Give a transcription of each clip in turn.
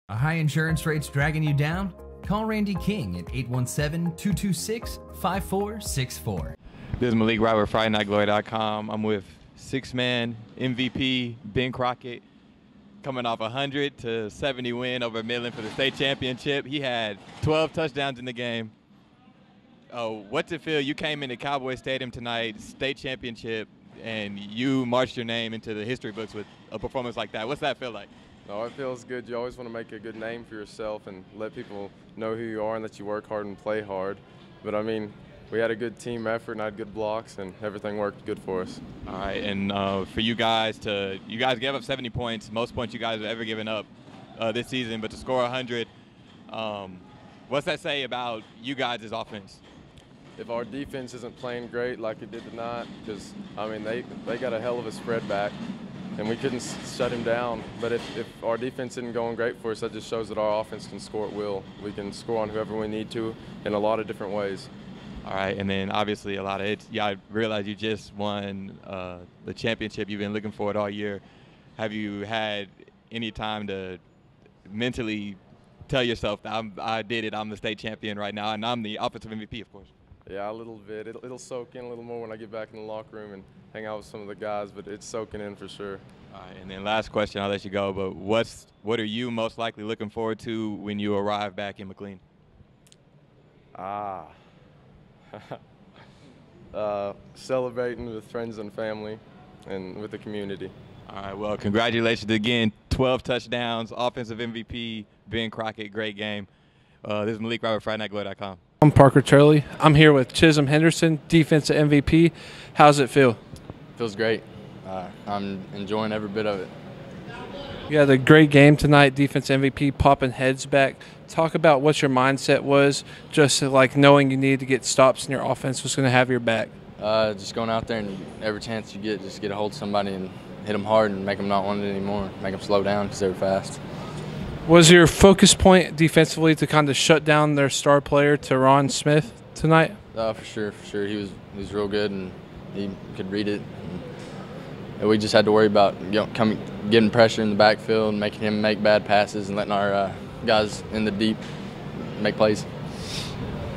Are high insurance rates dragging you down? Call Randy King at 817-226-5464. This is Malik Wright with FridayNightGlory.com. I'm with six-man MVP Ben Crockett, coming off a 100-70 win over Midland for the state championship. He had 12 touchdowns in the game. What's it feel? You came into Cowboy Stadium tonight, state championship, and you marched your name into the history books with a performance like that. What's that feel like? No, it feels good. You always want to make a good name for yourself and let people know who you are and that you work hard and play hard. But, I mean, we had a good team effort and I had good blocks, and everything worked good for us. All right, and for you guys gave up 70 points, most points you guys have ever given up this season, but to score 100, what's that say about you guys' offense? If our defense isn't playing great like it did tonight, because, I mean, they got a hell of a spread back, and we couldn't shut him down. But if our defense isn't going great for us, that just shows that our offense can score at will. We can score on whoever we need to in a lot of different ways. All right, and then obviously a lot of it. Yeah, I realize you just won the championship. You've been looking for it all year. Have you had any time to mentally tell yourself that I did it, I'm the state champion right now, and I'm the offensive MVP, of course? Yeah, a little bit. It'll soak in a little more when I get back in the locker room and hang out with some of the guys, but it's soaking in for sure. All right, and then last question, I'll let you go, but what are you most likely looking forward to when you arrive back in Mclean? Celebrating with friends and family and with the community. All right, well, congratulations again. 12 touchdowns, offensive MVP, Ben Crockett, great game. This is Malik Wright with FridayNightGlory.com. I'm Parker Turley. I'm here with Chism Henderson, defensive MVP. How's it feel? Feels great. I'm enjoying every bit of it. You had a great game tonight, defense MVP, popping heads back. Talk about what your mindset was, just like knowing you needed to get stops and your offense was going to have your back. Just going out there and every chance you get, just get a hold of somebody and hit them hard and make them not want it anymore, make them slow down because they were fast. Was your focus point defensively to kind of shut down their star player, Teron Smith, tonight? For sure. He was real good and he could read it. And we just had to worry about getting pressure in the backfield, making him make bad passes, and letting our guys in the deep make plays.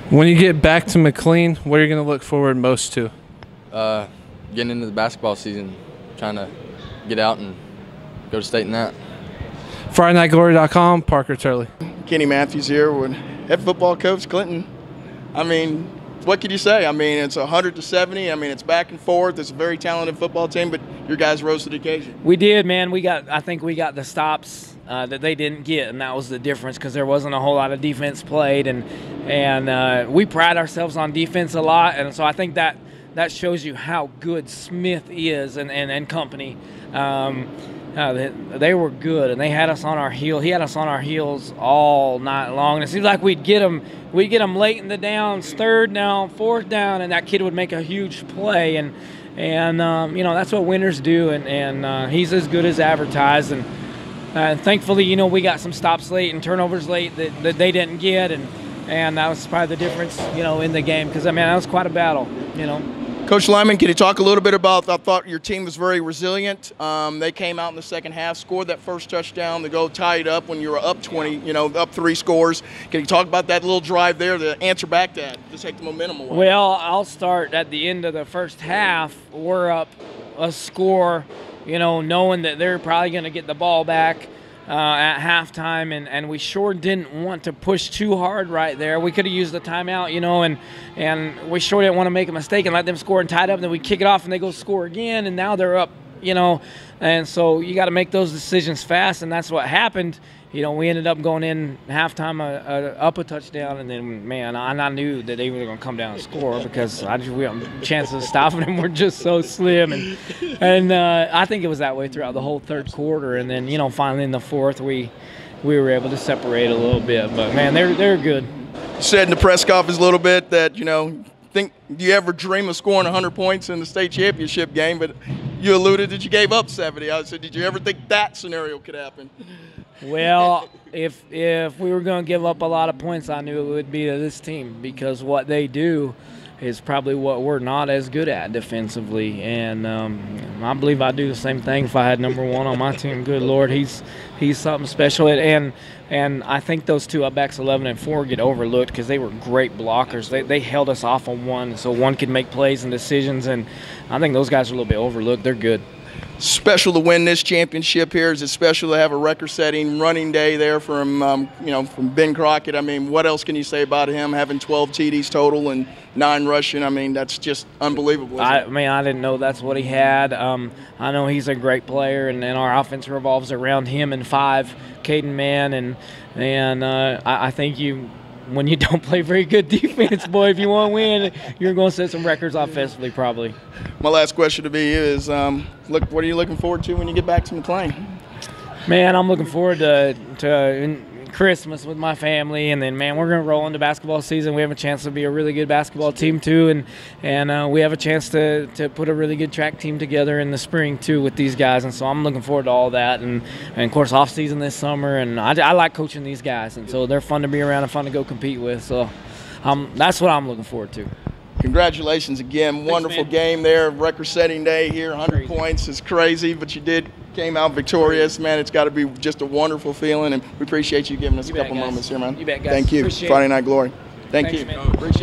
When you get back to Mclean, what are you going to look forward most to? Getting into the basketball season, trying to get out and go to state in that. FridayNightGlory.com, Parker Turley. Kenny Matthews here with head football coach Clinton. I mean, what could you say? I mean, it's 100-70. I mean, it's back and forth. It's a very talented football team, but your guys rose to the occasion. We did, man. I think we got the stops that they didn't get, and that was the difference because there wasn't a whole lot of defense played, and we pride ourselves on defense a lot, and so I think that shows you how good Smith is and company. They were good, and they had us on our heel. He had us on our heels all night long. And it seems like we'd get them late in the downs, third down, fourth down, and that kid would make a huge play. And that's what winners do. And he's as good as advertised. And thankfully, we got some stops late and turnovers late that they didn't get, and that was probably the difference, in the game. Because that was quite a battle, Coach Lyman, can you talk a little bit about, I thought your team was very resilient. They came out in the second half, scored that first touchdown to go tie it up when you were up 20, up 3 scores. Can you talk about that little drive there to answer back to take the momentum away? Well, I'll start at the end of the first half. We're up a score, knowing that they're probably going to get the ball back at halftime, and we sure didn't want to push too hard right there. We could have used the timeout, and we sure didn't want to make a mistake and let them score and tie it up, and then we kick it off and they go score again, and now they're up, and so you got to make those decisions fast, and that's what happened. We ended up going in halftime up a touchdown, and then, man, I knew that they were going to come down and score because chances of stopping them were just so slim. And I think it was that way throughout the whole third quarter. And then, finally in the fourth, we were able to separate a little bit. But, man, they're good. You said in the press conference a little bit that, do you ever dream of scoring 100 points in the state championship game? But you alluded that you gave up 70. I said, did you ever think that scenario could happen? Well, if we were going to give up a lot of points, I knew it would be to this team because what they do is probably what we're not as good at defensively. And I believe I'd do the same thing if I had number 1 on my team. Good Lord, he's something special. And I think those two upbacks, 11 and 4, get overlooked because they were great blockers. They held us off on one, so one could make plays and decisions. And I think those guys are a little bit overlooked. They're good. Special to win this championship here. Is it special to have a record-setting running day there from from Ben Crockett? I mean, what else can you say about him having 12 TDs total and 9 rushing? I mean, that's just unbelievable. I didn't know that's what he had. I know he's a great player, and our offense revolves around him and 5, Caden Mann, and I think when you don't play very good defense, boy, if you want to win, you're going to set some records offensively probably. My last question to be is, what are you looking forward to when you get back to McLean? Man, I'm looking forward to Christmas with my family, and then, man, we're going to roll into basketball season. We have a chance to be a really good basketball team too, and we have a chance to put a really good track team together in the spring too with these guys, and so I'm looking forward to all that, and of course off season this summer, and I like coaching these guys, and so they're fun to be around and fun to go compete with, so that's what I'm looking forward to. Congratulations again. Thanks, wonderful man. game there. Record-setting day here. 100 points is crazy, but you came out victorious. Man, it's got to be just a wonderful feeling, and we appreciate you giving us a couple moments here, man. You bet, guys. Thank you. Appreciate Friday Night Glory. Thanks, you. Appreciate